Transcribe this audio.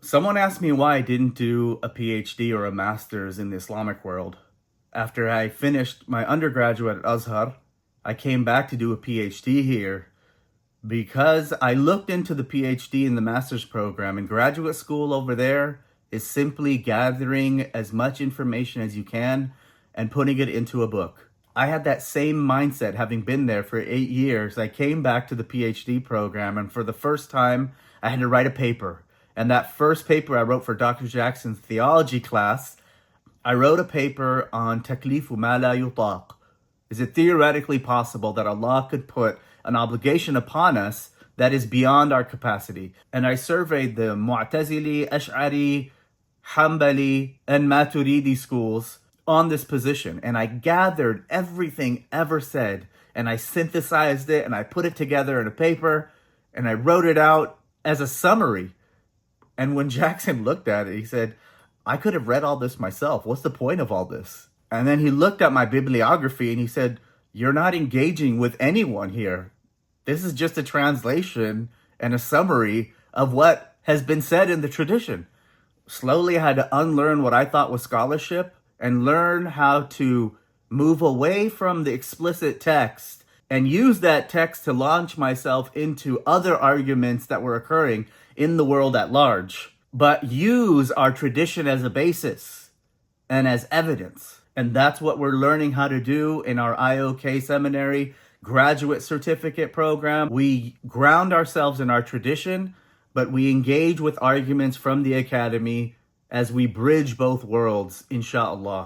Someone asked me why I didn't do a PhD or a master's in the Islamic world. After I finished my undergraduate at Azhar, I came back to do a PhD here because I looked into the PhD and the master's program, and graduate school over there is simply gathering as much information as you can and putting it into a book. I had that same mindset having been there for 8 years. I came back to the PhD program, and for the first time, I had to write a paper. And that first paper I wrote for Dr. Jackson's theology class, I wrote a paper on taklifu ma la yutaq. Is it theoretically possible that Allah could put an obligation upon us that is beyond our capacity? And I surveyed the Mu'tazili, Ash'ari, Hanbali, and Maturidi schools on this position. And I gathered everything ever said, and I synthesized it, and I put it together in a paper, and I wrote it out as a summary. And when Jackson looked at it, he said, I could have read all this myself. What's the point of all this? And then he looked at my bibliography and he said, you're not engaging with anyone here. This is just a translation and a summary of what has been said in the tradition. Slowly, I had to unlearn what I thought was scholarship and learn how to move away from the explicit text and use that text to launch myself into other arguments that were occurring in the world at large, but use our tradition as a basis and as evidence. And that's what we're learning how to do in our IOK seminary graduate certificate program. We ground ourselves in our tradition, but we engage with arguments from the academy as we bridge both worlds, inshallah.